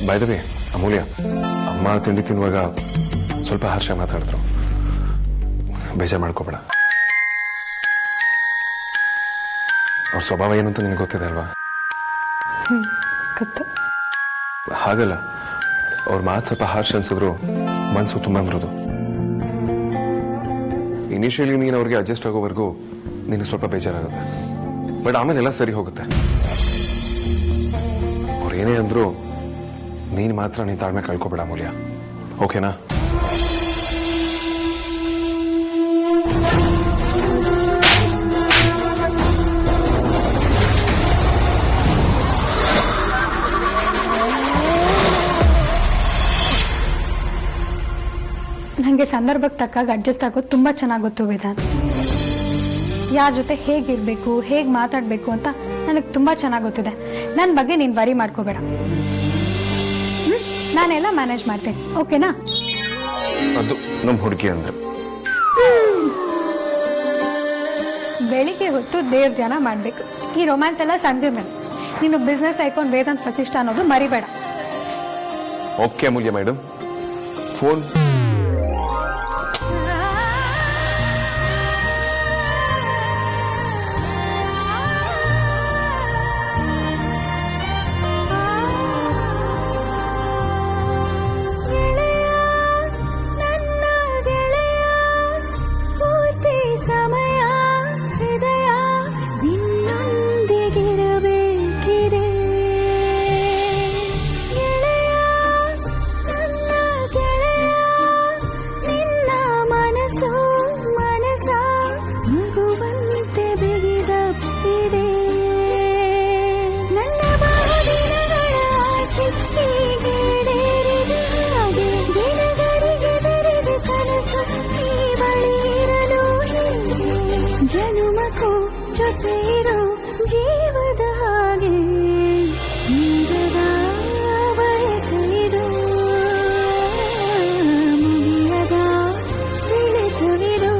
By the way ಅಮೂಲ್ಯ, ಅಮ್ಮ ತಿಂಡಿ ತಿನ್ನುವಾಗ ಸ್ವಲ್ಪ ಹರ್ಷ ಮಾತಾಡಿದ್ರು, ಬೇಜಾರು ಮಾಡ್ಕೋಬೇಡ. ಅವ್ರ ಸ್ವಭಾವ ಏನು ಅಂತ ನಿನಗೆ ಗೊತ್ತಿದೆ ಅಲ್ವಾ? ಗೊತ್ತು. ಹಾಗಲ್ಲ, ಅವ್ರ ಮಾತು ಸ್ವಲ್ಪ ಹಾರ್ಷ್ ಅನ್ಸಿದ್ರು ಮನ್ಸು ತುಂಬಾ ಮೃದು. ಇನಿಷಿಯಲಿ ನೀನು ಅವ್ರಿಗೆ ಅಡ್ಜಸ್ಟ್ ಆಗೋವರೆಗೂ ನಿನಗೆ ಸ್ವಲ್ಪ ಬೇಜಾರಾಗುತ್ತೆ, ಬಟ್ ಆಮೇಲೆ ಎಲ್ಲ ಸರಿ ಹೋಗುತ್ತೆ. ಅವ್ರು ಏನೇ ಅಂದ್ರು ನೀನು ಮಾತ್ರ ನೀನು ತಾಳ್ಮೆ ಕಳ್ಕೊಬೇಡ ಅಮೂಲ್ಯ, ಓಕೆನಾ? ನನಗೆ ಸಂದರ್ಭಕ್ಕೆ ತಕ್ಕಾಗ ಅಡ್ಜಸ್ಟ್ ಆಗೋದು ತುಂಬಾ ಚೆನ್ನಾಗಿ ಗೊತ್ತು ವೇದಾಂತ್. ಯಾರ ಜೊತೆ ಹೇಗಿರ್ಬೇಕು, ಹೇಗ್ ಮಾತಾಡ್ಬೇಕು ಅಂತ ನನಗೆ ತುಂಬಾ ಚೆನ್ನಾಗಿ ಗೊತ್ತಿದೆ. ನನ್ನ ಬಗ್ಗೆ ನೀನ್ ವರಿ ಮಾಡ್ಕೋಬೇಡ. ನಾನೆಲ್ಲ ಮ್ಯಾನೇಜ್ ಮಾಡ್ತೇನೆ, ಓಕೆನಾ? ಅದು ನಮ್ಮ ಹುಡುಗಿ ಅಂದ್ರೆ ಬೆಳಿಗ್ಗೆ ಹೊತ್ತು ದೇವ್ರ ಧ್ಯಾನ ಮಾಡ್ಬೇಕು. ಈ ರೊಮ್ಯಾನ್ಸ್ ಎಲ್ಲ ಸಂಜೆ ಮೇಲೆ. ನೀನು ಬಿಸ್ನೆಸ್ ಐಕಾನ್ ವೇದಾಂತ್ ವಸಿಷ್ಠ ಅನ್ನೋದು ಮರಿಬೇಡ. ಓಕೆ ಅಮೂಲ್ಯ ಮೇಡಮ್. ಫೋನ್ ಜನುಮಕ್ಕೂ ಜೊತೆ ಇರೋ ಜೀವದ ಹಾಗೆ ನೀರದ ಬಯಕೆಯಿದು ಮುಗಿಯದ ಸಿಳಿತವಿದು.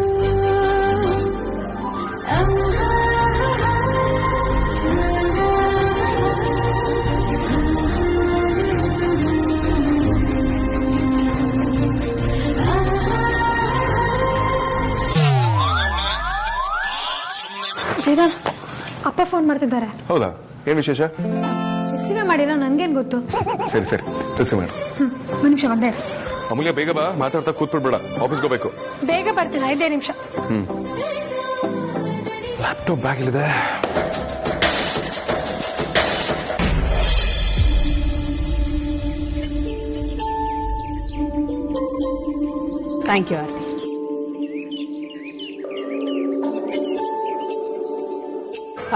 ವೇದಾಂತ್, ಅಪ್ಪ ಫೋನ್ ಮಾಡ್ತಿದ್ದಾರೆ. ಹೌದಾ? ಏನ್ ವಿಶೇಷ? ರಿಸೀವೇ ಮಾಡಿಲ್ಲ, ನನ್ಗೇನ್ ಗೊತ್ತು. ಸರಿ ಸರಿ ರಿಸೀವ್ ಮಾಡು. ಒಂದ್ ನಿಮಿಷ ಬಂದೆ. ಅಮೂಲ್ಯ ಬೇಗ ಬಾ, ಮಾತಾಡ್ತಾ ಕೂತ್ಬಿಡ್ಬೇಡ, ಆಫೀಸ್ಗೆ ಹೋಗ್ಬೇಕು. ಬೇಗ ಬರ್ತೀನಿ, 5 ನಿಮಿಷ. ಲ್ಯಾಪ್ಟಾಪ್ ಬ್ಯಾಗ್ ಇಲ್ಲಿದೆ. ಥ್ಯಾಂಕ್ ಯು ಆರ್ತಿ.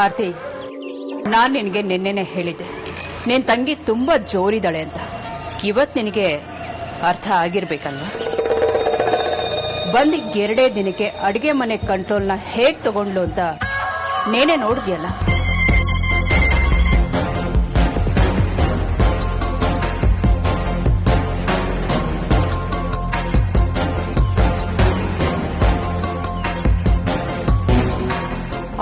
ಆರ್ತಿ, ನಾನ್ ನಿನಗೆ ನಿನ್ನೆನೆ ಹೇಳಿದ್ದೆ ನಿನ್ ತಂಗಿ ತುಂಬಾ ಜೋರಿದ್ದಾಳೆ ಅಂತ. ಇವತ್ ನಿನಗೆ ಅರ್ಥ ಆಗಿರ್ಬೇಕಲ್ವಾ? ಬಂದ್ 2 ದಿನಕ್ಕೆ ಅಡಿಗೆ ಮನೆ ಕಂಟ್ರೋಲ್ನ ಹೇಗ್ ತಗೊಂಡ್ಲು ಅಂತ ನೇನೆ ನೋಡಿದ್ಯಲ್ಲ.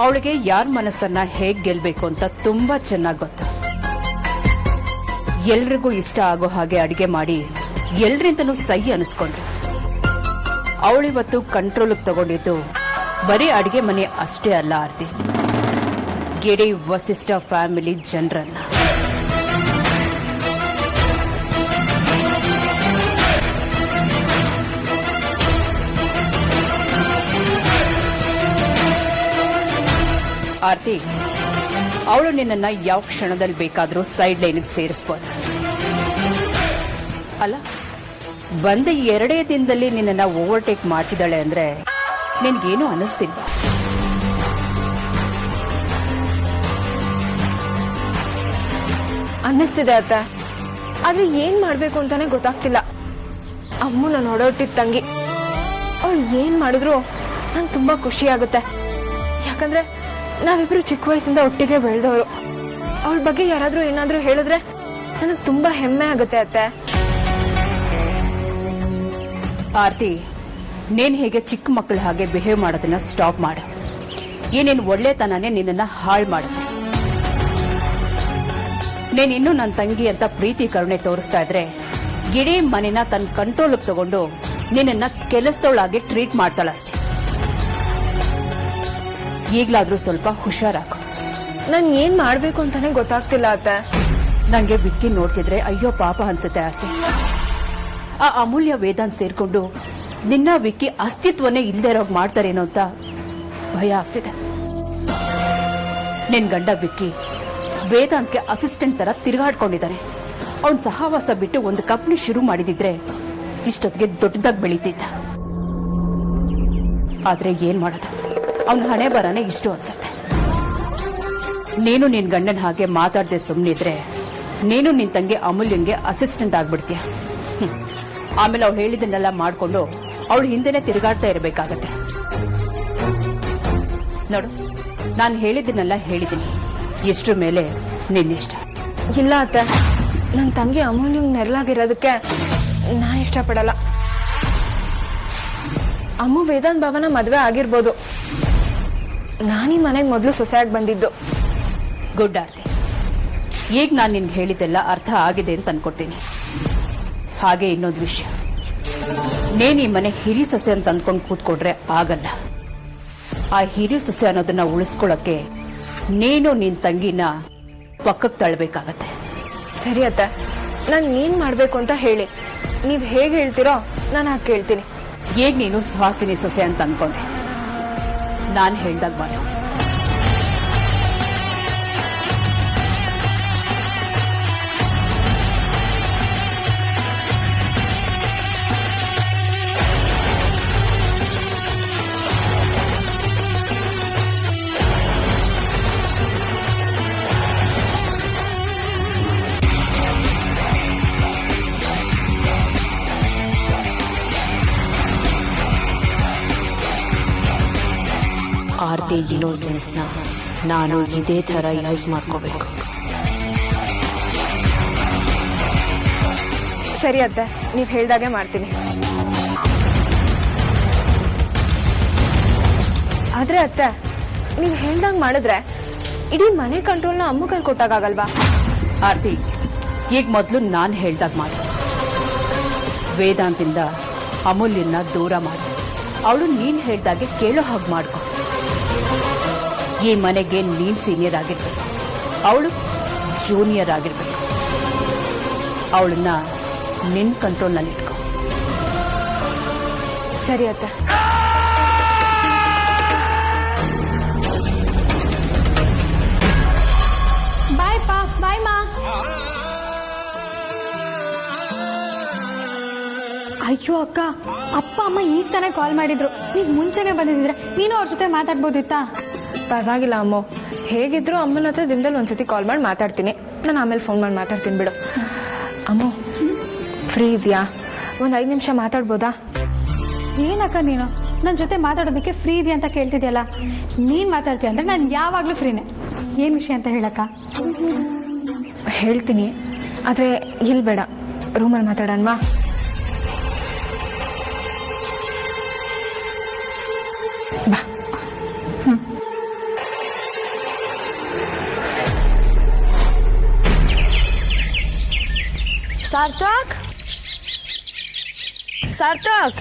ಅವಳಿಗೆ ಯಾರ ಮನಸ್ಸನ್ನ ಹೇಗ್ ಗೆಲ್ಬೇಕು ಅಂತ ತುಂಬಾ ಚೆನ್ನಾಗಿ ಗೊತ್ತು. ಎಲ್ರಿಗೂ ಇಷ್ಟ ಆಗೋ ಹಾಗೆ ಅಡಿಗೆ ಮಾಡಿ ಎಲ್ರಿಂದನೂ ಸೈ ಅನಿಸ್ಕೊಂಡ್ರು. ಅವಳಿವತ್ತು ಕಂಟ್ರೋಲ್ ತಗೊಂಡಿದ್ದು ಬರೀ ಅಡಿಗೆ ಮನೆ ಅಷ್ಟೇ ಅಲ್ಲ ಆರ್ತಿ, ಗಿಡಿ ವಸಿಷ್ಠ ಫ್ಯಾಮಿಲಿ ಜನರನ್ನ. ಆರ್ತಿ, ಅವಳು ನಿನ್ನನ್ನ ಯಾವ ಕ್ಷಣದಲ್ಲಿ ಬೇಕಾದ್ರೂ ಸೈಡ್ ಲೈನ್ಗೆ ಸೇರಿಸಬಹುದು. ಅಲ್ಲ, ಬಂದ 2 ದಿನದಲ್ಲಿ ನಿನ್ನನ್ನ ಓವರ್ಟೇಕ್ ಮಾಡ್ತಿದ್ದಾಳೆ ಅಂದ್ರೆ ನಿನ್ಗೇನು ಅನ್ನಿಸ್ತಿಲ್ವಾ? ಅನ್ನಿಸ್ತಿದೆ ಅತ್ತ, ಆದ್ರೆ ಏನ್ ಮಾಡ್ಬೇಕು ಅಂತಾನೆ ಗೊತ್ತಾಗ್ತಿಲ್ಲ. ಅಮ್ಮು ನಾನು ಹೊಡೋಟ್ಟಿದ ತಂಗಿ, ಅವಳು ಏನ್ ಮಾಡಿದ್ರು ನಂಗೆ ತುಂಬಾ ಖುಷಿ ಆಗುತ್ತೆ. ಯಾಕಂದ್ರೆ ನಾವಿಬ್ರು ಚಿಕ್ಕ ವಯಸ್ಸಿಂದ ಒಟ್ಟಿಗೆ ಬೆಳೆದವರು. ಅವಳ ಬಗ್ಗೆ ಯಾರಾದ್ರೂ ಏನಾದ್ರೂ ಹೇಳಿದ್ರೆ ನನಗೆ ತುಂಬಾ ಹೆಮ್ಮೆ ಆಗುತ್ತೆ ಅತ್ತೆ. ಆರ್ತಿ, ನೀನ್ ಹೇಗೆ ಚಿಕ್ಕ ಮಕ್ಕಳ ಹಾಗೆ ಬಿಹೇವ್ ಮಾಡೋದನ್ನ ಸ್ಟಾಪ್ ಮಾಡು. ಏನೇನು ಒಳ್ಳೆತನನೇ ನಿನ್ನನ್ನ ಹಾಳು ಮಾಡುತ್ತೆ. ನೀನಿನ್ನೂ ನನ್ನ ತಂಗಿ ಅಂತ ಪ್ರೀತಿ ಕರುಣೆ ತೋರಿಸ್ತಾ ಇದ್ರೆ ಇಡೀ ಮನೆನ ತನ್ನ ಕಂಟ್ರೋಲ್ಗೆ ತಗೊಂಡು ನಿನ್ನ ಕೆಲಸದೊಳಗೆ ಟ್ರೀಟ್ ಮಾಡ್ತಾಳಷ್ಟೇ. ಈಗ್ಲಾದ್ರೂ ಸ್ವಲ್ಪ ಹುಷಾರಾಗು. ನಾನು ಏನ್ ಮಾಡ್ಬೇಕು ಅಂತಾನೆ ಗೊತ್ತಾಗ್ತಿಲ್ಲ ಅತ್ತೆ. ನಂಗೆ ವಿಕ್ಕಿ ನೋಡ್ತಿದ್ರೆ ಅಯ್ಯೋ ಪಾಪ ಅನ್ಸುತ್ತೆ ಆರ್ತಿ. ಆ ಅಮೂಲ್ಯ ವೇದಾಂತ್ ಸೇರ್ಕೊಂಡು ನಿನ್ನ ವಿಕ್ಕಿ ಅಸ್ತಿತ್ವನೇ ಇಲ್ಲದೆ ಇರೋಗ್ ಮಾಡ್ತಾರೇನೋ ಅಂತ ಭಯ ಆಗ್ತಿದೆ. ನಿನ್ ಗಂಡ ವಿಕ್ಕಿ ವೇದಾಂತ್ಗೆ ಅಸಿಸ್ಟೆಂಟ್ ತರ ತಿರುಗಾಡ್ಕೊಂಡಿದ್ದಾನೆ. ಅವನ್ ಸಹವಾಸ ಬಿಟ್ಟು ಒಂದು ಕಂಪ್ನಿ ಶುರು ಮಾಡಿದಿದ್ರೆ ಇಷ್ಟೊತ್ತಿಗೆ ದೊಡ್ಡದಾಗಿ ಬೆಳೀತಿದ್ದ. ಆದ್ರೆ ಏನ್ ಮಾಡೋದು, ಅವನ ಹಣೆ ಬರಾನೆ ಇಷ್ಟು ಅನ್ಸತ್ತೆ. ನೀನು ನಿನ್ ಗಂಡನ ಹಾಗೆ ಮಾತಾಡದೆ ಸುಮ್ಮನಿದ್ರೆ ನೀನು ನಿನ್ ತಂಗಿ ಅಮೂಲ್ಯಂಗೆ ಅಸಿಸ್ಟೆಂಟ್ ಆಗ್ಬಿಡ್ತೀಯ. ಆಮೇಲೆ ಅವಳು ಹೇಳಿದನ್ನೆಲ್ಲ ಮಾಡ್ಕೊಂಡು ಅವಳು ಹಿಂದೆನೆ ತಿರುಗಾಡ್ತಾ ಇರಬೇಕಾಗತ್ತೆ. ನೋಡು, ನಾನು ಹೇಳಿದ್ದನ್ನೆಲ್ಲ ಹೇಳಿದ್ದೀನಿ. ಇಷ್ಟ್ರ ಮೇಲೆ ನಿನ್ನಿಷ್ಟ. ಇಲ್ಲ ಅತ್ತೆ, ನನ್ನ ತಂಗಿ ಅಮೂಲ್ಯಂಗ್ ನೆರಳಾಗಿರೋದಕ್ಕೆ ನಾನು ಇಷ್ಟಪಡಲ್ಲ. ಅಮ್ಮು ವೇದಾಂತ್ ಭವನ ಮದ್ವೆ ಆಗಿರ್ಬೋದು, ನಾನೀ ಮನೆಗೆ ಮೊದಲು ಸೊಸೆಯಾಗಿ ಬಂದಿದ್ದು. ಗುಡ್ ಆರ್ತಿ, ಈಗ ನಾನು ನಿನ್ಗೆ ಹೇಳಿದ್ದೆಲ್ಲ ಅರ್ಥ ಆಗಿದೆ ಅಂತ ಅನ್ಕೊಡ್ತೀನಿ. ಹಾಗೆ ಇನ್ನೊಂದು ವಿಷಯ, ನೀನ್ ಈ ಮನೆ ಹಿರಿ ಸೊಸೆ ಅಂತ ಅಂದ್ಕೊಂಡು ಕೂತ್ಕೊಂಡ್ರೆ ಆಗಲ್ಲ. ಆ ಹಿರಿ ಸೊಸೆ ಅನ್ನೋದನ್ನ ಉಳಿಸ್ಕೊಳಕ್ಕೆ ನೀನು ನಿನ್ ತಂಗಿನ ಪಕ್ಕಕ್ಕೆ ತಳ್ಳಬೇಕಾಗತ್ತೆ. ಸರಿ ಅತ್ತೆ, ನಾನು ಏನ್ ಮಾಡ್ಬೇಕು ಅಂತ ಹೇಳಿ. ನೀವ್ ಹೇಗೆ ಹೇಳ್ತೀರೋ ನಾನು ಹಾಗೆ ಕೇಳ್ತೀನಿ. ಈಗ ನೀನು ಸುಹಾಸಿನಿ ಸೊಸೆ ಅಂತ ಅನ್ಕೊಂಡೆ, ನಾನು ಹೇಳ್ದಾಗ ಮಾಡು. ಆರ್ತಿ ಇನ್ನೋಸೆನ್ಸ್ನ ನಾನು ಇದೇ ಥರ ಯೂಸ್ ಮಾಡ್ಕೋಬೇಕು. ಸರಿ ಅತ್ತೆ, ನೀವ್ ಹೇಳ್ದಾಗೆ ಮಾಡ್ತೀನಿ. ಆದ್ರೆ ಅತ್ತೆ, ನೀವ್ ಹೇಳ್ದಂಗ್ ಮಾಡಿದ್ರೆ ಇಡೀ ಮನೆ ಕಂಟ್ರೋಲ್ನ ಅಮ್ಮ ಕೈ ಕೊಟ್ಟಾಗಲ್ವಾ? ಆರ್ತಿ, ಈಗ ಮೊದಲು ನಾನು ಹೇಳ್ದಾಗ ಮಾಡು. ವೇದಾಂತಿಂದ ಅಮೂಲ್ಯನ ದೂರ ಮಾಡು. ಅವಳು ನೀನ್ ಹೇಳ್ದಾಗೆ ಕೇಳೋ ಹಾಗೆ ಮಾಡ್ಕೊ. ಈ ಮನೆಗೆ ನೀನ್ ಸೀನಿಯರ್ ಆಗಿರ್ಬೇಕು, ಅವಳು ಜೂನಿಯರ್ ಆಗಿರ್ಬೇಕು. ಅವಳನ್ನ ನಿನ್ ಕಂಟ್ರೋಲ್ನಲ್ಲಿ ಇಟ್ಕೊ. ಸರಿ ಅತ್ತೆ. ಬಾಯ್ ಪಾ, ಬಾಯ್ ಮಾ. ಅಯ್ಯೋ ಅಕ್ಕ, ಅಪ್ಪ ಅಮ್ಮ ಈಗ ತಾನೇ ಕಾಲ್ ಮಾಡಿದ್ರು. ನೀವ್ ಮುಂಚೆನೆ ಬಂದಿದ್ರೆ ನೀನು ಅವ್ರ ಜೊತೆ ಮಾತಾಡ್ಬೋದಿತ್ತಾ? ಪರವಾಗಿಲ್ಲ ಅಮ್ಮ, ಹೇಗಿದ್ರು ಅಮ್ಮನ ಹತ್ರ ದಿನದಲ್ಲಿ ಒಂದ್ಸತಿ ಕಾಲ್ ಮಾಡಿ ಮಾತಾಡ್ತೀನಿ. ನಾನು ಆಮೇಲೆ ಫೋನ್ ಮಾಡಿ ಮಾತಾಡ್ತೀನಿ ಬಿಡು. ಅಮ್ಮ ಫ್ರೀ ಇದೆಯಾ? ಒಂದು 5 ನಿಮಿಷ ಮಾತಾಡ್ಬೋದಾ? ಏನಕ್ಕ ನೀನು ನನ್ನ ಜೊತೆ ಮಾತಾಡೋದಕ್ಕೆ ಫ್ರೀ ಇದೆಯಾ ಅಂತ ಕೇಳ್ತಿದ್ಯಲ್ಲ. ನೀನ್ ಮಾತಾಡ್ತೀಯ ಅಂದ್ರೆ ನಾನು ಯಾವಾಗ್ಲೂ ಫ್ರೀನೇ. ಏನ್ ವಿಷಯ ಅಂತ ಹೇಳಕ್ಕ? ಹೇಳ್ತೀನಿ, ಆದ್ರೆ ಇಲ್ಲಿ ಬೇಡ, ರೂಮಲ್ಲಿ ಮಾತಾಡೋಣವಾ? ಬಾ. ಸಾರ್ಥಕ್, ಸಾರ್ಥಕ್,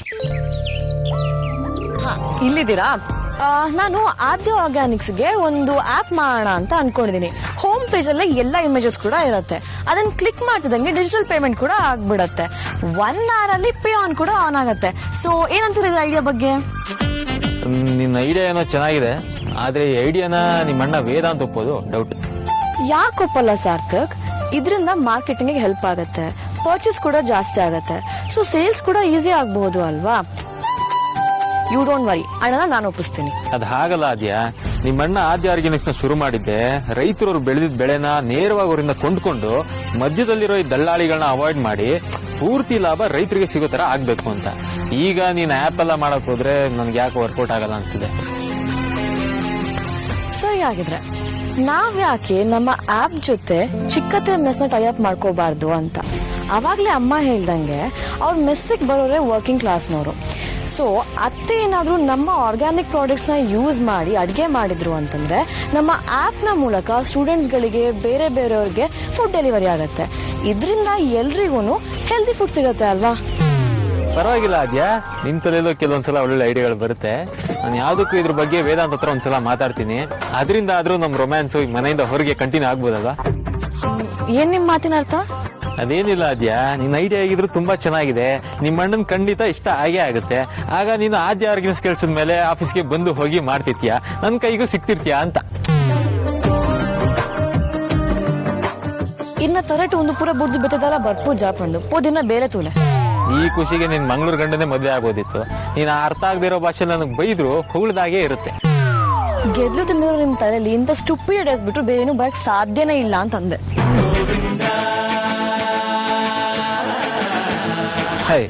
ಇಲ್ಲಿದ್ದೀರಾ? ನಾನು ಆದ್ಯ ಆರ್ಗ್ಯಾನಿಕ್ಸ್ಗೆ ಒಂದು ಆಪ್ ಮಾಡೋಣ ಅಂತ ಅನ್ಕೊಂಡಿದೀನಿ. ಹೋಮ್ ಪೇಜ್ ಅಲ್ಲೇ ಎಲ್ಲ ಇಮೇಜಸ್ ಕೂಡ ಇರುತ್ತೆ. ಅದನ್ನ ಕ್ಲಿಕ್ ಮಾಡ್ತಿದಂಗೆ ಡಿಜಿಟಲ್ ಪೇಮೆಂಟ್ ಕೂಡ ಆಗ್ಬಿಡತ್ತೆ. 1 hour ಅಲ್ಲಿ ಪೇ ಆನ್ ಕೂಡ ಆನ್ ಆಗತ್ತೆ. ಸೊ ಏನಂತೀರ ಈ ಐಡಿಯಾ ಬಗ್ಗೆ? ನಿನ್ನ ಐಡಿಯಾ ಏನೋ ಚೆನ್ನಾಗಿದೆ, ಆದ್ರೆ ಈ ಐಡಿಯಾನ ನಿಮ್ಮಣ್ಣ ವೇದಾಂತ್ ಒಪ್ಪೋದು ಡೌಟ್. ಯಾಕೆ ಒಪ್ಪಲ್ಲ ಸಾರ್ಥಕ್? ಇದರಿಂದ ಮಾರ್ಕೆಟಿಂಗ್ ಹೆಲ್ಪ್ ಆಗತ್ತೆ, ಪರ್ಚೇಸ್ ಕೂಡ ಜಾಸ್ತಿ ಆಗತ್ತೆ, ಸೊ ಸೇಲ್ಸ್ ಕೂಡ ಈಸಿ ಆಗಬಹುದು ಅಲ್ವಾ? ಯು ಡೋಂಟ್ ವರಿ, ಅಣ್ಣ ನಾನು ಒಪ್ಪಿಸ್ತೀನಿ. ಅದ್ ಹಾಗಲ್ಲ ಆದ್ಯ. ನಿಮ್ಮಣ್ಣ ಆದ್ಯ ಆರ್ಗ್ಯಾನಿಕ್ಸ್ ನ ಶುರು ಮಾಡಿದ್ದೆ ರೈತರು ಬೆಳೆದಿದ್ದ ಬೆಳೆನ ನೇರವಾಗಿ ಅವರಿಂದ ಕೊಂಡ್ಕೊಂಡು ಮಧ್ಯದಲ್ಲಿರೋ ಈ ದಳ್ಳಾಳಿಗಳನ್ನ ಅವಾಯ್ಡ್ ಮಾಡಿ ಪೂರ್ತಿ ಲಾಭ ರೈತರಿಗೆ ಸಿಗೋ ತರ ಆಗ್ಬೇಕು ಅಂತ. ಈಗ ನೀನ್ ಆಪ್ ಎಲ್ಲ ಮಾಡಕ್ ಹೋದ್ರೆ ನನ್ಗೆ ಯಾಕೆ ವರ್ಕೌಟ್ ಆಗಲ್ಲ ಅನ್ಸಿದೆ. ಸರಿ, ಆಗಿದ್ರೆ ನಾವ್ಯಾಕೆ ನಮ್ಮ ಆಪ್ ಜೊತೆ ಚಿಕ್ಕತೆ ಮೆಸ್ನ ಟೈಅಪ್ ಮಾಡ್ಕೋಬಾರ್ದು ಅಂತ. ಅವಾಗ್ಲೇ ಅಮ್ಮ ಹೇಳ್ದಂಗೆ ಅವ್ರ ಮೆಸ್ಸಿಗೆ ಬರೋರೆ ವರ್ಕಿಂಗ್ ಕ್ಲಾಸ್ನವರು. ಸೊ ಅತ್ತೆ ಏನಾದರೂ ನಮ್ಮ ಆರ್ಗ್ಯಾನಿಕ್ ಪ್ರಾಡಕ್ಟ್ಸ್ನ ಯೂಸ್ ಮಾಡಿ ಅಡುಗೆ ಮಾಡಿದ್ರು ಅಂತಂದ್ರೆ ನಮ್ಮ ಆ್ಯಪ್ನ ಮೂಲಕ ಸ್ಟೂಡೆಂಟ್ಸ್ಗಳಿಗೆ ಬೇರೆ ಬೇರೆಯವ್ರಿಗೆ ಫುಡ್ ಡೆಲಿವರಿ ಆಗುತ್ತೆ. ಇದರಿಂದ ಎಲ್ರಿಗೂ ಹೆಲ್ದಿ ಫುಡ್ ಸಿಗುತ್ತೆ ಅಲ್ವಾ? ಪರವಾಗಿಲ್ಲ ಆದ್ಯಾ, ನಿನ್ ತಲೆಯಲ್ಲೂ ಕೆಲವೊಂದ್ಸಲ ಒಳ್ಳೊಳ್ಳೆ ಐಡಿಯಾಗಳು ಬರುತ್ತೆ. ನಾನು ಯಾವ್ದಕ್ಕೂ ಇದ್ರ ಬಗ್ಗೆ ವೇದಾಂತ್ ಹತ್ರ ಒಂದ್ಸಲ ಮಾತಾಡ್ತೀನಿ. ಅದರಿಂದ ಆದ್ರೂ ನಮ್ ರೊಮ್ಯಾನ್ಸ್ ಮನೆಯಿಂದ ಹೊರಗೆ ಕಂಟಿನ್ಯೂ ಆಗ್ಬೋದಲ್ವಾ? ಏನ್ ನಿಮ್ ಮಾತಿನ ಅರ್ಥ? ಅದೇನಿಲ್ಲ ಆದ್ಯಾ, ನಿನ್ ಐಡಿಯಾ ಆಗಿದ್ರು ತುಂಬಾ ಚೆನ್ನಾಗಿದೆ. ನಿಮ್ ಅಣ್ಣನ್ ಖಂಡಿತ ಇಷ್ಟ ಆಗೇ ಆಗುತ್ತೆ. ಆಗ ನೀನು ಆದ್ಯ ಆರ್ಗನ್ಸ್ ಕೆಲ್ಸದ ಮೇಲೆ ಆಫೀಸ್ಗೆ ಬಂದು ಹೋಗಿ ಮಾಡ್ತಿರ್ತೀಯ, ನನ್ ಕೈಗೂ ಸಿಕ್ತಿರ್ತೀಯ ಅಂತ. ಇನ್ನ ತರಟು ಒಂದು ಪೂರ ಬುಡ್ದು ಬೆತ್ತದಲ್ಲ ಬರ್ಪು ಜಾಪಂಡು ಪೋದಿನ ಬೇರೆ ತೂಲೆ. ಈ ಖುಷಿಗೆ ನಿನ್ ಮಂಗಳೂರು ಗಂಡನೇ ಮದ್ವೆ ಆಗೋದಿತ್ತು. ನೀನ್ ಅರ್ಥ ಆಗದಿರೋ ಭಾಷೆ ನನಗ್ ಬೈದ್ರು ಹೊಗಳದಾಗೆ ಇರುತ್ತೆ. ಗೆದ್ಲು ತಿಂದ್ರು ನಿಮ್ ತಲೆಯಲ್ಲಿ ಇಂಥ ಸ್ಟುಪಿಡ್ ಬಿಟ್ರು ಬೇರೇನು ಬರಕ್ ಸಾಧ್ಯನೇ ಇಲ್ಲ ಅಂತಂದೆ. ಹೈ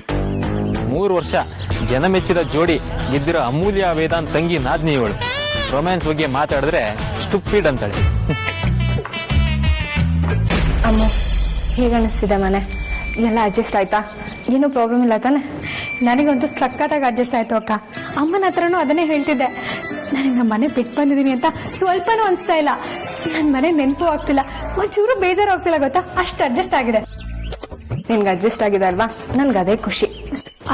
3 ವರ್ಷ ಜನ ಮೆಚ್ಚಿದ ಜೋಡಿ ಗೆದ್ದಿರೋ ಅಮೂಲ್ಯ ವೇದಾಂತ್ ತಂಗಿ ನಾದ್ನಿಯವಳು ರೊಮ್ಯಾನ್ಸ್ ಬಗ್ಗೆ ಮಾತಾಡಿದ್ರೆ ಸ್ಟುಪಿಡ್ ಅಂತಾಳೆ. ಅಮ್ಮ ಹೇಗನ್ನಿಸ್ತಿದೆ ಮನೆ ಎಲ್ಲ ಅಡ್ಜಸ್ಟ್ ಆಯ್ತಾ? ಏನೂ ಪ್ರಾಬ್ಲಮ್ ಇಲ್ಲ ತಾನೆ? ನನಗಂತೂ ಸಖತ್ತಾಗಿ ಅಡ್ಜಸ್ಟ್ ಆಯ್ತು ಅಕ್ಕ. ಅಮ್ಮನ ಹತ್ರನೂ ಅದನ್ನೇ ಹೇಳ್ತಿದ್ದೆ, ನನಗೆ ನಮ್ಮ ಮನೆ ಬಿಟ್ಟು ಬಂದಿದ್ದೀನಿ ಅಂತ ಸ್ವಲ್ಪನೂ ಅನಿಸ್ತಾ ಇಲ್ಲ. ನನ್ನ ಮನೆ ನೆನಪು ಆಗ್ತಿಲ್ಲ, ಒಂಚೂರು ಬೇಜಾರು ಆಗ್ತಿಲ್ಲ ಗೊತ್ತಾ, ಅಷ್ಟು ಅಡ್ಜಸ್ಟ್ ಆಗಿದೆ. ನಿನ್ಗೆ ಅಡ್ಜಸ್ಟ್ ಆಗಿದೆ ಅಲ್ವಾ? ನನ್ಗೆ ಅದೇ ಖುಷಿ.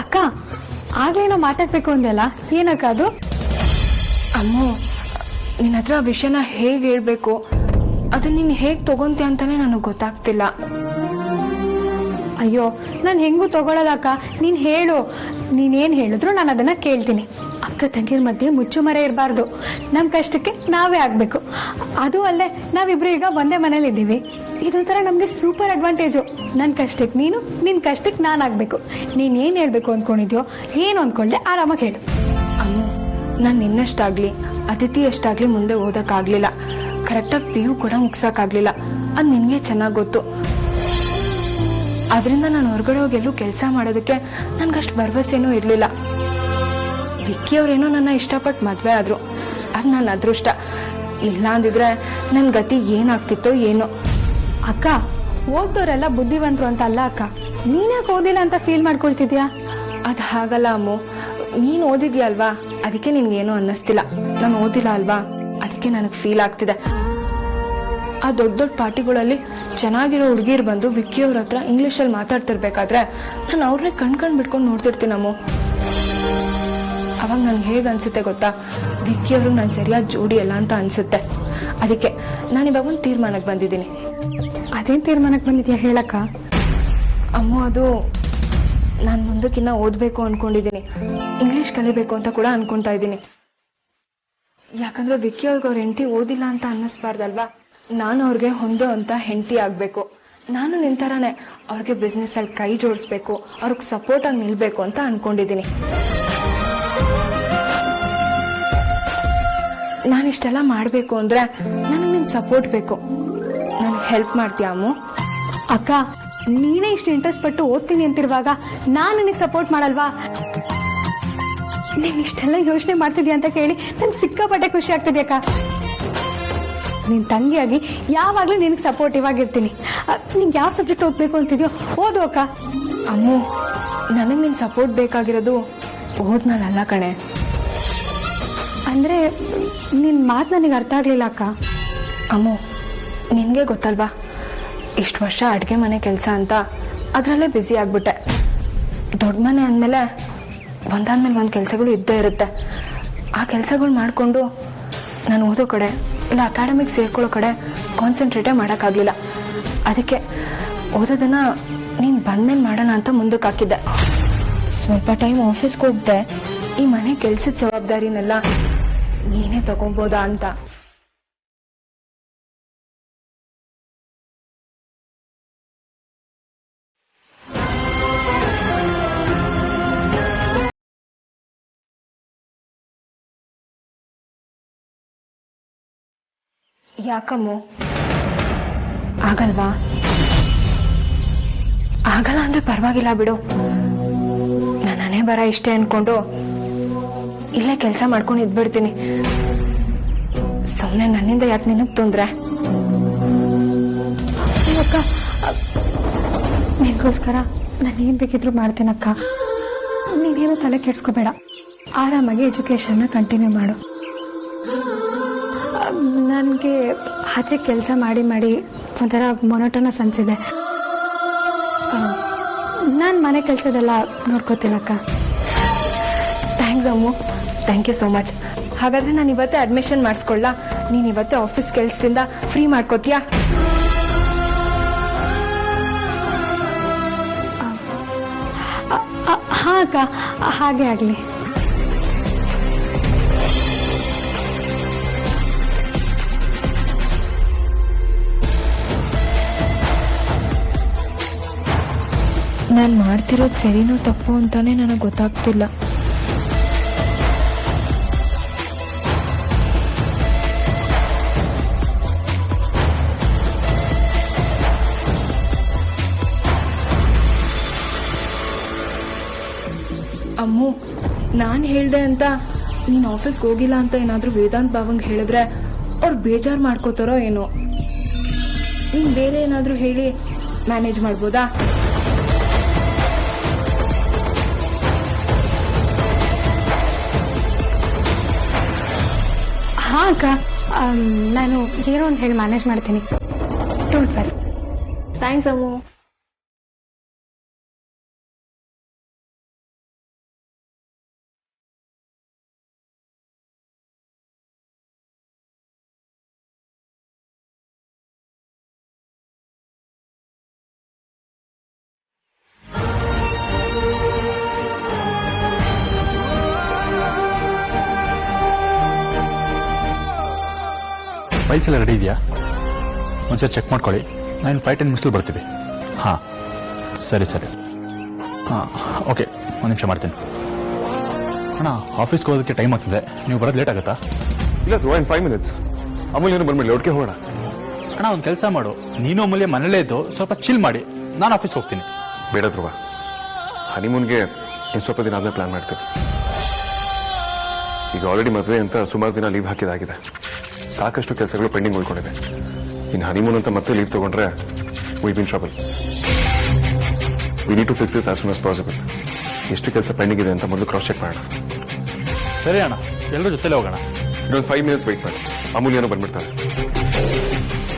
ಅಕ್ಕ ಆಗ್ಲೇನೋ ಮಾತಾಡ್ಬೇಕು ಅಂದೆಲ್ಲ, ಏನಕ್ಕ ಅದು? ಅಮ್ಮ ನಿನ್ನ ಹತ್ರ ಆ ವಿಷಯನ ಹೇಗೆ ಹೇಳ್ಬೇಕು, ಅದನ್ನ ನೀನು ಹೇಗೆ ತಗೊಂತೀಯ ಅಂತಾನೆ ನನಗೆ ಗೊತ್ತಾಗ್ತಿಲ್ಲ. ಅಯ್ಯೋ ನಾನು ಹೆಂಗೂ ತಗೊಳಲ್ಲ ಅಕ್ಕ, ನೀನ್ ಹೇಳು. ನೀನೇನ್ ಹೇಳಿದ್ರು ನಾನು ಅದನ್ನ ಕೇಳ್ತೀನಿ. ಅಕ್ಕ ತಂಗಿರ ಮಧ್ಯೆ ಮುಚ್ಚುಮರೆ ಇರಬಾರ್ದು. ನಮ್ಮ ಕಷ್ಟಕ್ಕೆ ನಾವೇ ಆಗ್ಬೇಕು. ಅದು ಅಲ್ಲದೆ ನಾವಿಬ್ರು ಈಗ ಒಂದೇ ಮನೇಲಿ ಇದ್ದೀವಿ. ಇದೊಂಥರ ನಮ್ಗೆ ಸೂಪರ್ ಅಡ್ವಾಂಟೇಜು. ನನ್ನ ಕಷ್ಟಕ್ಕೆ ನೀನು, ನಿನ್ ಕಷ್ಟಕ್ಕೆ ನಾನು ಆಗ್ಬೇಕು. ನೀನ್ ಏನ್ ಹೇಳ್ಬೇಕು ಅಂದ್ಕೊಂಡಿದ್ಯೋ, ಏನು ಅಂದ್ಕೊಂಡೆ ಆರಾಮಾಗಿ ಹೇಳು. ಅಮ್ಮ ನಾನು ನಿನ್ನಷ್ಟಾಗ್ಲಿ ಅತಿಥಿ ಅಷ್ಟಾಗ್ಲಿ ಮುಂದೆ ಓದಕ್ಕಾಗ್ಲಿಲ್ಲ. ಕರೆಕ್ಟಾಗಿ PU ಕೂಡ ಮುಗ್ಸಕ್ಕಾಗ್ಲಿಲ್ಲ. ಅದು ನಿನ್ಗೆ ಚೆನ್ನಾಗಿ ಗೊತ್ತು. ಅದರಿಂದ ನಾನು ಹೊರಗಡೆ ಹೋಗಿ ಎಲ್ಲೂ ಕೆಲಸ ಮಾಡೋದಕ್ಕೆ ನನ್ಗಷ್ಟು ಭರವಸೆನೂ ಇರಲಿಲ್ಲ. ವಿಕ್ಕಿ ಅವ್ರೇನೋ ನನ್ನ ಇಷ್ಟಪಟ್ಟು ಮದುವೆ ಆದ್ರು, ಅದು ನನ್ನ ಅದೃಷ್ಟ. ಇಲ್ಲ ಅಂದಿದ್ರೆ ನನ್ನ ಗತಿ ಏನಾಗ್ತಿತ್ತೋ ಏನೋ. ಅಕ್ಕ ಓದ್ದೋರೆಲ್ಲ ಬುದ್ಧಿವಂತರು ಅಂತ ಅಲ್ಲ ಅಕ್ಕ. ನೀನ್ಯಾಕೆ ಓದಿಲ್ಲ ಅಂತ ಫೀಲ್ ಮಾಡ್ಕೊಳ್ತಿದ್ಯಾ? ಅದು ಹಾಗಲ್ಲ ಅಮ್ಮು, ನೀನು ಓದಿದ್ಯಾ ಅಲ್ವಾ, ಅದಕ್ಕೆ ನಿನ್ಗೇನು ಅನ್ನಿಸ್ತಿಲ್ಲ. ನಾನು ಓದಿಲ್ಲ ಅಲ್ವಾ, ಅದಕ್ಕೆ ನನಗೆ ಫೀಲ್ ಆಗ್ತಿದೆ. ಆ ದೊಡ್ಡ ದೊಡ್ಡ ಪಾರ್ಟಿಗಳಲ್ಲಿ ಚೆನ್ನಾಗಿರೋ ಹುಡುಗಿರು ಬಂದು ವಿಕ್ಕಿ ಅವ್ರ ಹತ್ರ ಇಂಗ್ಲೀಷಲ್ಲಿ ಮಾತಾಡ್ತಿರ್ಬೇಕಾದ್ರೆ ನಾನು ಅವ್ರನ್ನೇ ಕಣ್ ಬಿಟ್ಕೊಂಡು ನೋಡ್ತಿರ್ತೀನಮ್ಮ. ಅವಾಗ ನನ್ಗೆ ಹೇಗೆ ಅನ್ಸುತ್ತೆ ಗೊತ್ತಾ, ವಿಕ್ಕಿ ಅವ್ರಿಗೆ ನಾನು ಸರಿಯಾದ ಜೋಡಿ ಅಲ್ಲ ಅಂತ ಅನ್ಸುತ್ತೆ. ಅದಕ್ಕೆ ನಾನು ಇವಾಗ ಒಂದು ತೀರ್ಮಾನಕ್ಕೆ ಬಂದಿದ್ದೀನಿ. ಅದೇನ್ ತೀರ್ಮಾನಕ್ಕೆ ಬಂದಿದ್ಯಾ ಹೇಳಕ್ಕ? ಅಮ್ಮ ಅದು ನಾನು ಮುಂದಕ್ಕಿನ್ನ ಓದಬೇಕು ಅನ್ಕೊಂಡಿದ್ದೀನಿ. ಇಂಗ್ಲೀಷ್ ಕಲಿಬೇಕು ಅಂತ ಕೂಡ ಅನ್ಕೊಂತಾ ಇದ್ದೀನಿ. ಯಾಕಂದ್ರೆ ವಿಕ್ಕಿ ಅವ್ರಿಗೆ ಅವ್ರ ಹೆಂಡತಿ ಓದಿಲ್ಲ ಅಂತ ಅನ್ನಿಸ್ಬಾರ್ದಲ್ವಾ. ನಾನು ಅವ್ರಿಗೆ ಹೊಂದೋ ಅಂತ ಹೆಂಡತಿ ಆಗ್ಬೇಕು. ನಾನು ನಿಂತರಾನೆ ಅವ್ರಿಗೆ ಬಿಸ್ನೆಸ್ ಅಲ್ಲಿ ಕೈ ಜೋಡಿಸ್ಬೇಕು, ಅವ್ರಿಗೆ ಸಪೋರ್ಟ್ ಆಗಿ ನಿಲ್ಬೇಕು ಅಂತ ಅನ್ಕೊಂಡಿದ್ದೀನಿ. ನಾನಿಷ್ಟೆಲ್ಲ ಮಾಡಬೇಕು ಅಂದ್ರೆ ನನಗೆ ನಿನ್ ಸಪೋರ್ಟ್ ಬೇಕು. ನನಗೆ ಹೆಲ್ಪ್ ಮಾಡ್ತೀಯಾ ಅಮ್ಮು? ಅಕ್ಕ ನೀನೇ ಇಷ್ಟು ಇಂಟ್ರೆಸ್ಟ್ ಪಟ್ಟು ಓದ್ತೀನಿ ಅಂತಿರುವಾಗ ನಾನು ನಿನಗೆ ಸಪೋರ್ಟ್ ಮಾಡಲ್ವಾ? ನೀನ್ ಇಷ್ಟೆಲ್ಲ ಯೋಚನೆ ಮಾಡ್ತಿದ್ಯಾ ಅಂತ ಕೇಳಿ ನಂಗೆ ಸಿಕ್ಕಾಪಟ್ಟೆ ಖುಷಿ ಆಗ್ತಿದ್ಯಾ ಅಕ್ಕ. ನಿನ್ ತಂಗಿಯಾಗಿ ಯಾವಾಗ್ಲೂ ನಿನಗೆ ಸಪೋರ್ಟಿವ್ ಆಗಿರ್ತೀನಿ. ನಿಂಗೆ ಯಾವ ಸಬ್ಜೆಕ್ಟ್ ಓದ್ಬೇಕು ಅಂತಿದ್ಯೋ ಓದು ಅಕ್ಕ. ಅಮ್ಮು ನನಗೆ ನಿನ್ ಸಪೋರ್ಟ್ ಬೇಕಾಗಿರೋದು ಓದ್ನಲ್ಲ ಕಣೆ. ಅಂದ್ರೆ ನಿನ್ ಮಾತು ನನಗೆ ಅರ್ಥ ಆಗ್ಲಿಲ್ಲ ಅಕ್ಕ. ಅಮ್ಮು ನಿನ್ಗೆ ಗೊತ್ತಲ್ವಾ, ಇಷ್ಟು ವರ್ಷ ಅಡುಗೆ ಮನೆ ಕೆಲಸ ಅಂತ ಅದರಲ್ಲೇ ಬ್ಯುಸಿ ಆಗ್ಬಿಟ್ಟೆ. ದೊಡ್ಡ ಮನೆ ಅಂದಮೇಲೆ ಒಂದಾದ್ಮೇಲೆ ಒಂದು ಕೆಲಸಗಳು ಇದ್ದೇ ಇರುತ್ತೆ. ಆ ಕೆಲಸಗಳು ಮಾಡಿಕೊಂಡು ನಾನು ಓದೋ ಕಡೆ ಇಲ್ಲ ಅಕಾಡೆಮಿಕ್ ಸೇರ್ಕೊಳ್ಳೋ ಕಡೆ ಕಾನ್ಸಂಟ್ರೇಟೇ ಮಾಡೋಕ್ಕಾಗಲಿಲ್ಲ. ಅದಕ್ಕೆ ಓದೋದನ್ನು ನೀನು ಬಂದ್ಮೇಲೆ ಮಾಡೋಣ ಅಂತ ಮುಂದಕ್ಕೆ ಹಾಕಿದ್ದೆ. ಸ್ವಲ್ಪ ಟೈಮ್ ಆಫೀಸ್ಗೆ ಹೋಗ್ದೆ, ಈ ಮನೆ ಕೆಲಸದ ಜವಾಬ್ದಾರಿನೆಲ್ಲ ನೀನೇ ತಗೊಬೋದಾ ಅಂತ. ಯಾಕಮ್ಮು ಆಗಲ್ವಾ? ಆಗಲ್ಲ ಅಂದ್ರೆ ಪರವಾಗಿಲ್ಲ ಬಿಡು. ನನ್ನೇ ಬರ ಇಷ್ಟೇ ಅನ್ಕೊಂಡು ಇಲ್ಲೇ ಕೆಲಸ ಮಾಡ್ಕೊಂಡು ಇದ್ಬಿಡ್ತೀನಿ. ಸುಮ್ಮನೆ ನನ್ನಿಂದ ಯಾಕೆ ನಿನಗೆ ತೊಂದ್ರೆ? ಅಕ್ಕ ನಿನ್ಗೋಸ್ಕರ ನಾನು ಏನ್ ಬೇಕಿದ್ರು ಮಾಡ್ತೇನಕ್ಕ. ನೀನ್ ನೀನು ತಲೆ ಕೆಡ್ಸ್ಕೋಬೇಡ, ಆರಾಮಾಗಿ ಎಜುಕೇಶನ್ನ ಕಂಟಿನ್ಯೂ ಮಾಡು. ನನಗೆ ಆಚೆ ಕೆಲಸ ಮಾಡಿ ಮಾಡಿ ಒಂಥರ ಮೊನೋಟೋನಸ್ ಅನ್ಸಿದೆ. ನಾನು ಮನೆ ಕೆಲಸದೆಲ್ಲ ನೋಡ್ಕೋತೀನಕ್ಕ. Thanks Ammu, thank you so much. ಹಾಗಾದ್ರೆ ನಾನು ಇವತ್ತೇ ಅಡ್ಮಿಷನ್ ಮಾಡಿಸ್ಕೊಳ್ಳ? ನೀನು ಇವತ್ತೇ ಆಫೀಸ್ ಕೆಲಸದಿಂದ ಫ್ರೀ ಮಾಡ್ಕೋತೀಯಾ? ಹಾಂ ಅಕ್ಕ, ಹಾಗೆ ಆಗಲಿ. ನಾನು ಮಾಡ್ತಿರೋದು ಸರಿನೋ ತಪ್ಪು ಅಂತಾನೆ ನನಗೆ ಗೊತ್ತಾಗ್ತಿಲ್ಲ. ಅಮ್ಮು, ನಾನು ಹೇಳ್ದೆ ಅಂತ ನೀನು ಆಫೀಸ್ಗೆ ಹೋಗಿಲ್ಲ ಅಂತ ಏನಾದರೂ ವೇದಾಂತ್ ಬಾವಂಗೆ ಹೇಳಿದ್ರೆ ಅವ್ರು ಬೇಜಾರು ಮಾಡ್ಕೋತಾರೋ ಏನೋ. ನೀನು ಬೇರೆ ಏನಾದರೂ ಹೇಳಿ ಮ್ಯಾನೇಜ್ ಮಾಡ್ಬೋದಾ? ಹಾಂ ಅಕ್ಕ, ನಾನು ಏನೋ ಒಂದು ಹೇಳಿ ಮ್ಯಾನೇಜ್ ಮಾಡ್ತೀನಿ. Don't worry. Thanks Ammu. Files ಎಲ್ಲ ರೆಡಿ ಇದೆಯಾ? ಒಂದ್ಸರಿ ಚೆಕ್ ಮಾಡ್ಕೊಳ್ಳಿ. ನಾನು 5-10 ನಿಮಿಷದಲ್ಲಿ ಬರ್ತೀವಿ. ಹಾಂ, ಸರಿ ಸರಿ. ಹಾಂ, ಓಕೆ, ಒಂದು ನಿಮಿಷ ಮಾಡ್ತೀನಿ. ಅಣ್ಣ, ಆಫೀಸ್ಗೆ ಹೋಗೋದಕ್ಕೆ ಟೈಮ್ ಆಗ್ತದೆ, ನೀವು ಬರೋದು ಲೇಟ್ ಆಗುತ್ತಾ? ಇಲ್ಲ ಧ್ರುವ, ಇನ್ 5 minutes. ಅಮೂಲ್ಯನು ಬಂದ್ಬಿಡ್ಲಿ, ಒಟ್ಟಿಗೆ ಹೋಗೋಣ. ಅಣ್ಣ, ಒಂದು ಕೆಲಸ ಮಾಡು, ನೀನು ಅಮೂಲ್ಯ ಮನೇಲೇ ಇದ್ದು ಸ್ವಲ್ಪ ಚಿಲ್ ಮಾಡಿ, ನಾನು ಆಫೀಸ್ಗೆ ಹೋಗ್ತೀನಿ. ಬೇಡ ಧ್ರುವ, ಹನಿಮೂನ್ಗೆ ಇನ್ನು ಸ್ವಲ್ಪ ದಿನ ಆದ್ಮೇಲೆ ಪ್ಲಾನ್ ಮಾಡ್ತೀವಿ. ಈಗ ಆಲ್ರೆಡಿ ಮದುವೆ ಅಂತ ಸುಮಾರು ದಿನ ಲೀವ್ ಹಾಕಿದಾಗಿದೆ. ಸಾಕಷ್ಟು ಕೆಲಸಗಳು ಪೆಂಡಿಂಗ್ ಉಳ್ಕೊಂಡಿದೆ. ಇನ್ನು ಹನಿಮೂನ್ ಅಂತ ಮತ್ತೆ ಲೀವ್ ತಗೊಂಡ್ರೆ will be in trouble. We need to fix this as soon as possible. ಎಷ್ಟು ಕೆಲಸ ಪೆಂಡಿಂಗ್ ಇದೆ ಅಂತ ಮೊದಲು ಕ್ರಾಸ್ ಚೆಕ್ ಮಾಡೋಣ. ಸರಿ ಅಣ್ಣ, ಎಲ್ಲರೂ ಜೊತೆಲೇ ಹೋಗೋಣ. ಇನ್ನೊಂದು 5 minutes ವೆಯ್ಟ್ ಮಾಡಿ. ಅಮೂಲ್ಯನೂ ಬಂದ್ಬಿಡ್ತಾರೆ.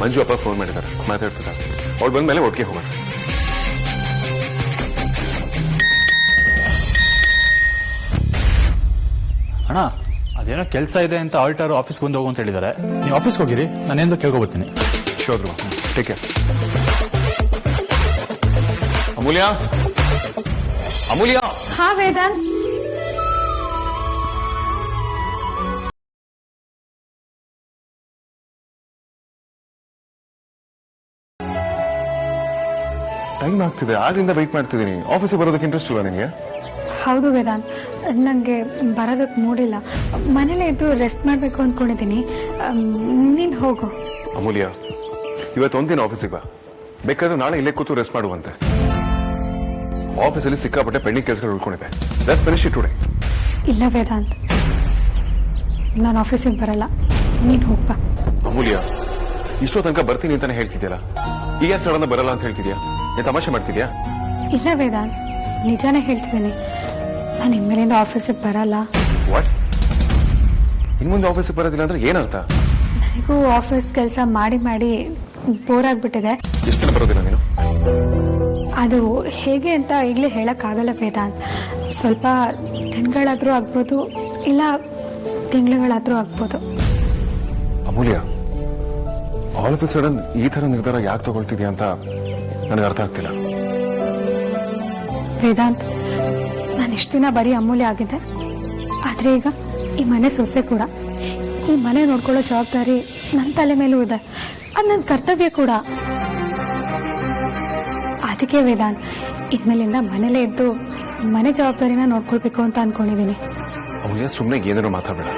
ಮಂಜು ಅಪ್ಪ ಫೋನ್ ಮಾಡಿದ್ದಾರೆ, ಮಾತಾಡ್ತಿದ್ದಾರೆ. ಅವ್ಳು ಬಂದ್ಮೇಲೆ ಒಟ್ಟಿಗೆ ಹೋಗೋಣ. ಅಣ್ಣ, ಅದೇನೋ ಕೆಲಸ ಇದೆ ಅಂತ ಆಲ್ಟರ್ ಆಫೀಸ್ಗೆ ಬಂದು ಹೋಗು ಅಂತ ಹೇಳಿದ್ದಾರೆ. ನೀವು ಆಫೀಸ್ಗೆ ಹೋಗಿರಿ, ನಾನೇಂದು ಕೇಳ್ಕೊಬರ್ತೀನಿ. ಶೋರ್ ಧ್ರುವ, ಟೇಕ್ ಕೇರ್. ಅಮೂಲ್ಯ, ಅಮೂಲ್ಯ. ಹಾ ವೇದಾಂತ್. ಟೈಮ್ ಆಗ್ತಿದೆ, ಆಗ್ಲಿಂದ ವೆಯ್ಟ್ ಮಾಡ್ತಿದ್ದೀನಿ. ಆಫೀಸಿಗೆ ಬರೋದಕ್ಕೆ ಇಂಟ್ರೆಸ್ಟ್ ಇಲ್ಲ ನಿಮಗೆ? ಹೌದು ವೇದಾಂತ್, ನನಗೆ ಬರೋದಕ್ಕೆ ಮೂಡಿಲ್ಲ. ಮನೇಲೇ ಇದ್ದು ರೆಸ್ಟ್ ಮಾಡಬೇಕು ಅಂದ್ಕೊಂಡಿದ್ದೀನಿ. ನೀನು ಹೋಗು. ಅಮೂಲ್ಯ, ಇವತ್ತು ಒಂದಿನ ಆಫೀಸಿಗೆ ಬಾ. ಬೇಕಾದ್ರೆ ನಾಳೆ ಇಲ್ಲೇ ಕೂತು ರೆಸ್ಟ್ ಮಾಡುವಂತೆ. ಆಫೀಸಲ್ಲಿ ಸಿಕ್ಕಾಪಟ್ಟೆ ಪೆಂಡಿಂಗ್ ಕೆಲಸಗಳು ಉಳ್ಕೊಂಡಿದೆ. Let's finish it today. ಇಲ್ಲ ವೇದಾಂತ್, ನಾನು ಆಫೀಸಿಗೆ ಬರಲ್ಲ, ನೀನು ಹೋಗ್ಬಾ. ಅಮೂಲ್ಯ, ಇಷ್ಟೋ ತನಕ ಬರ್ತೀನಿ ಅಂತಾನೆ ಹೇಳ್ತಿದ್ಯಲ್ಲ, ಈಗ ಯಾಕೆ ಸಡನ್ ಬರಲ್ಲ ಅಂತ ಹೇಳ್ತಿದ್ಯಾ? ನೀನ್ ತಮಾಷೆ ಮಾಡ್ತಿದ್ಯಾ? ಇಲ್ಲ ವೇದಾಂತ್, ನಿಜಾನೇ ಹೇಳ್ತಿದ್ದೀನಿ. ನಾನು ಇನ್ಮೇಲಿಂದ ಆಫೀಸಿಗೆ ಬರಲ್ಲ. ವಾಟ್? ಇನ್ಮುಂದೆ ಆಫೀಸಿಗೆ ಬರೋದಿಲ್ಲ ಅಂದ್ರೆ ಏನರ್ಥ? ನನಗೂ ಆಫೀಸ್ ಕೆಲಸ ಮಾಡಿ ಮಾಡಿ ಬೋರ್ ಆಗ್ಬಿಟ್ಟಿದೆ. ಎಷ್ಟು ದಿನ ಬರೋದಿಲ್ಲ ನೀನು? ಅದು ಹೇಗೆ ಅಂತ ಈಗಲೇ ಹೇಳಕ್ಕಾಗಲ್ಲ ವೇದಾಂತ್. ಸ್ವಲ್ಪ ದಿನಗಳಾದ್ರೂ ಆಗ್ಬೋದು, ಇಲ್ಲ ತಿಂಗಳುಗಳಾದ್ರೂ ಆಗ್ಬೋದು. ಅಮೂಲ್ಯ, ಆಲ್ ಆಫ್ ಎ ಸಡನ್ ಈ ತರ ನಿರ್ಧಾರ ಯಾಕೆ ತಗೊಳ್ತಿದ್ಯಾ ಅಂತ ನನಗೆ ಅರ್ಥ ಆಗ್ತಿಲ್ಲ. ವೇದಾಂತ್, ನಾನು ಇಷ್ಟು ದಿನ ಬರೀ ಅಮೂಲ್ಯ ಆಗಿದೆ, ಆದ್ರೆ ಈಗ ಈ ಮನೆ ಸೊಸೆ ಕೂಡ. ಈ ಮನೆ ನೋಡ್ಕೊಳ್ಳೋ ಜವಾಬ್ದಾರಿ ನನ್ನ ತಲೆ ಮೇಲೂ ಇದೆ. ಅದು ನನ್ನ ಕರ್ತವ್ಯ ಕೂಡ. ಅದಕ್ಕೆ ವೇದಾಂತ್, ಇನ್ಮೇಲಿಂದ ಮನೇಲೇ ಇದ್ದು ಮನೆ ಜವಾಬ್ದಾರಿನ ನೋಡ್ಕೊಳ್ಬೇಕು ಅಂತ ಅನ್ಕೊಂಡಿದ್ದೀನಿ. ಅಮೂಲ್ಯ, ಸುಮ್ಮನೆ ಏನೇನೋ ಮಾತಾಡಬೇಡ.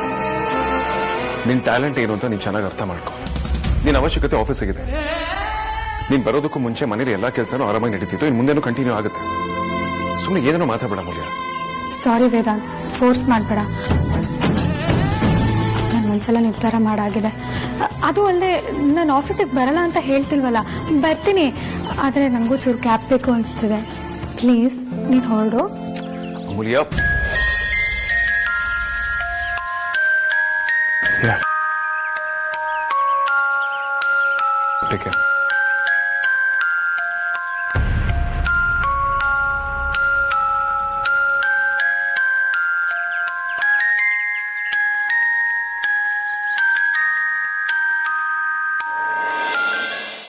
ನಿನ್ ಟ್ಯಾಲೆಂಟ್ ಏನು ಅಂತ ನೀನ್ ಚೆನ್ನಾಗಿ ಅರ್ಥ ಮಾಡ್ಕೊ. ನಿನ್ ಅವಶ್ಯಕತೆ ಆಫೀಸಿಗಿದೆ. ನೀನ್ ಬರೋದಕ್ಕೂ ಮುಂಚೆ ಮನೇಲಿ ಎಲ್ಲಾ ಕೆಲಸನೂ ಆರಾಮಾಗಿ ನಡೀತಿತ್ತು, ಇನ್ನು ಮುಂದೇನು ಕಂಟಿನ್ಯೂ ಆಗುತ್ತೆ. ಸುಮ್ಮನೆ ಏನೇನೋ ಮಾತಾಡಬೇಡ ಅಮೂಲ್ಯ. ಸಾರಿ ವೇದಾಂತ್, ಫೋರ್ಸ್ ಮಾಡಬೇಡ. ನಾನು ಒಂದ್ಸಲ ನಿರ್ಧಾರ ಮಾಡಾಗಿದೆ. ಅದು ಅಲ್ಲದೆ ನಾನು ಆಫೀಸಿಗೆ ಬರಲ್ಲ ಅಂತ ಹೇಳ್ತಿಲ್ವಲ್ಲ, ಬರ್ತೀನಿ. ಆದರೆ ನನಗೂ ಚೂರು ಕ್ಯಾಬ್ ಬೇಕು ಅನಿಸ್ತಿದೆ. ಪ್ಲೀಸ್ ನೀನು ಹೊರಡು. ಅಮೂಲ್ಯ, Take care.